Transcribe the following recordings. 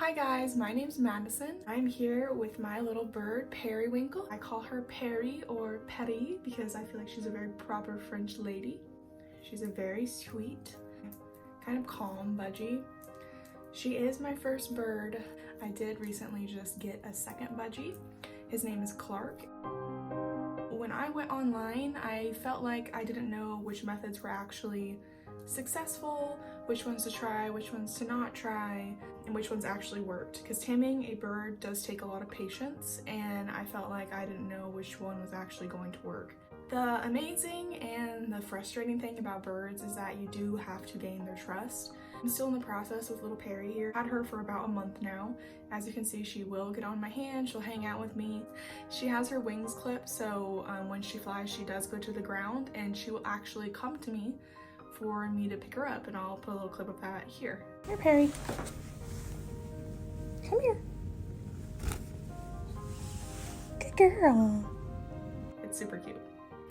Hi guys, my name's Madison. I'm here with my little bird, Periwinkle. I call her Perry or Petty because I feel like she's a very proper French lady. She's a very sweet, kind of calm Budgie. She is my first bird. I did recently just get a second Budgie. His name is Clark. When I went online, I felt like I didn't know which methods were actually successful, which ones to try, which ones to not try, and which ones actually worked. Because taming a bird does take a lot of patience, and I felt like I didn't know which one was actually going to work. The amazing and the frustrating thing about birds is that you do have to gain their trust. I'm still in the process with little Perry here. I've had her for about a month now. As you can see, she will get on my hand, she'll hang out with me. She has her wings clipped, so when she flies, she does go to the ground, and she will actually come to me for me to pick her up, and I'll put a little clip of that here. Here, Perry. Come here. Good girl. It's super cute.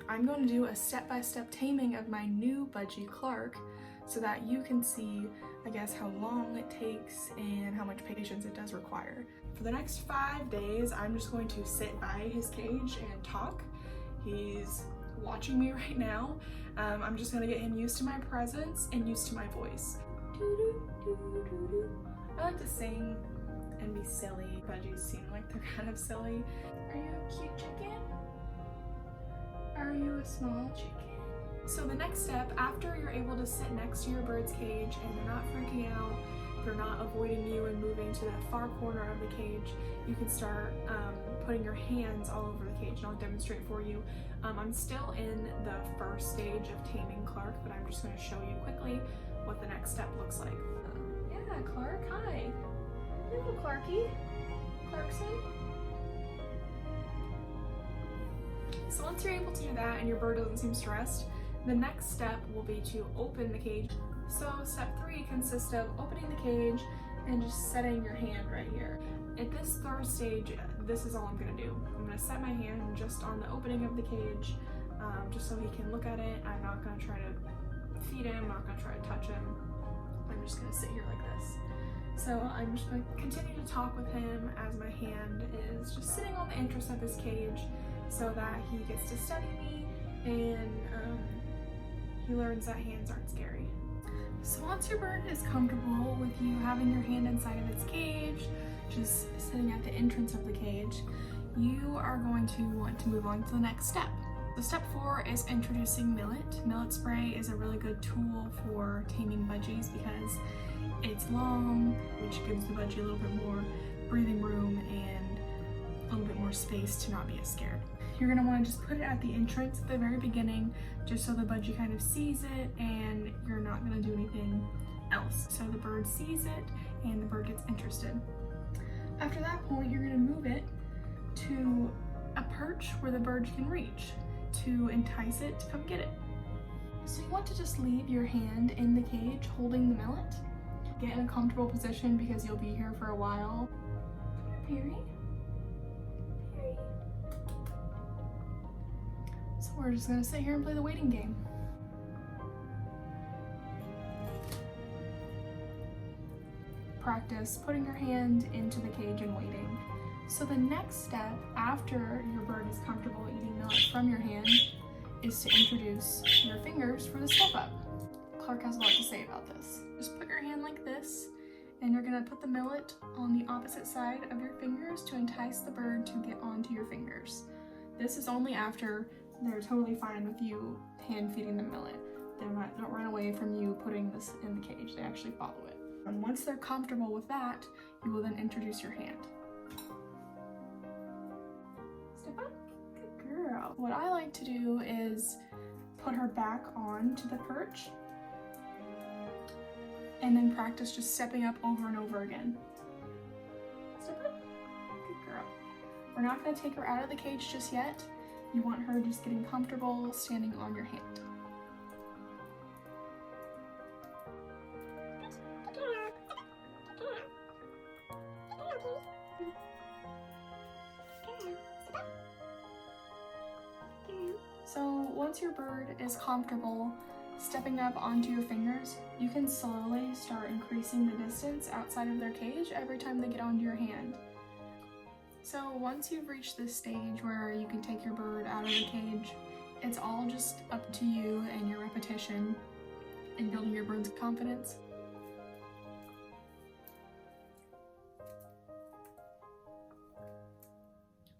I'm going to do a step-by-step taming of my new Budgie Clark so that you can see, I guess, how long it takes and how much patience it does require. For the next 5 days, I'm just going to sit by his cage and talk. He's watching me right now. I'm just gonna get him used to my presence and used to my voice. I like to sing and be silly. Budgies seem like they're kind of silly. Are you a cute chicken? Are you a small chicken? So the next step, after you're able to sit next to your bird's cage and they're not freaking out, they're not avoiding you and moving to that far corner of the cage, you can start putting your hands all over the cage, and I'll demonstrate for you. I'm still in the first stage of taming Clark, but I'm just going to show you quickly what the next step looks like. Yeah, Clark, hi. Hello, Clarky. Clarkson. So once you're able to do that and your bird doesn't seem stressed, the next step will be to open the cage. So step 3 consists of opening the cage and just setting your hand right here. At this third stage, this is all I'm gonna do. I'm gonna set my hand just on the opening of the cage, just so he can look at it. I'm not gonna try to feed him, I'm not gonna try to touch him. I'm just gonna sit here like this. So I'm just gonna continue to talk with him as my hand is just sitting on the entrance of his cage so that he gets to study me and he learns that hands aren't scary. So once your bird is comfortable with you having your hand inside of its cage, just sitting at the entrance of the cage, you are going to want to move on to the next step. So step 4 is introducing millet. Millet spray is a really good tool for taming budgies because it's long, which gives the budgie a little bit more breathing room and a little bit more space to not be as scared. You're gonna wanna just put it at the entrance at the very beginning, just so the budgie kind of sees it and you're not gonna do anything else. So the bird sees it and the bird gets interested. After that point, you're gonna move it to a perch where the bird can reach to entice it to come get it. So you want to just leave your hand in the cage holding the millet. Get in a comfortable position because you'll be here for a while. Perry? Perry? So we're just gonna sit here and play the waiting game. Practice putting your hand into the cage and waiting. So the next step after your bird is comfortable eating millet from your hand is to introduce your fingers for the step up. Clark has a lot to say about this. Just put your hand like this, and you're gonna put the millet on the opposite side of your fingers to entice the bird to get onto your fingers. This is only after they're totally fine with you hand feeding the millet. They don't run away from you putting this in the cage, they actually follow it. And once they're comfortable with that, you will then introduce your hand. Step up, good girl. What I like to do is put her back on to the perch and then practice just stepping up over and over again. Step up, good girl. We're not gonna take her out of the cage just yet. You want her just getting comfortable standing on your hand. So once your bird is comfortable Stepping up onto your fingers, you can slowly start increasing the distance outside of their cage every time they get onto your hand. So once you've reached this stage where you can take your bird out of the cage, it's all just up to you and your repetition in building your bird's confidence.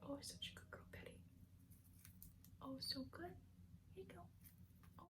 Oh, such a good girl, Betty. Oh, so good. Here you go.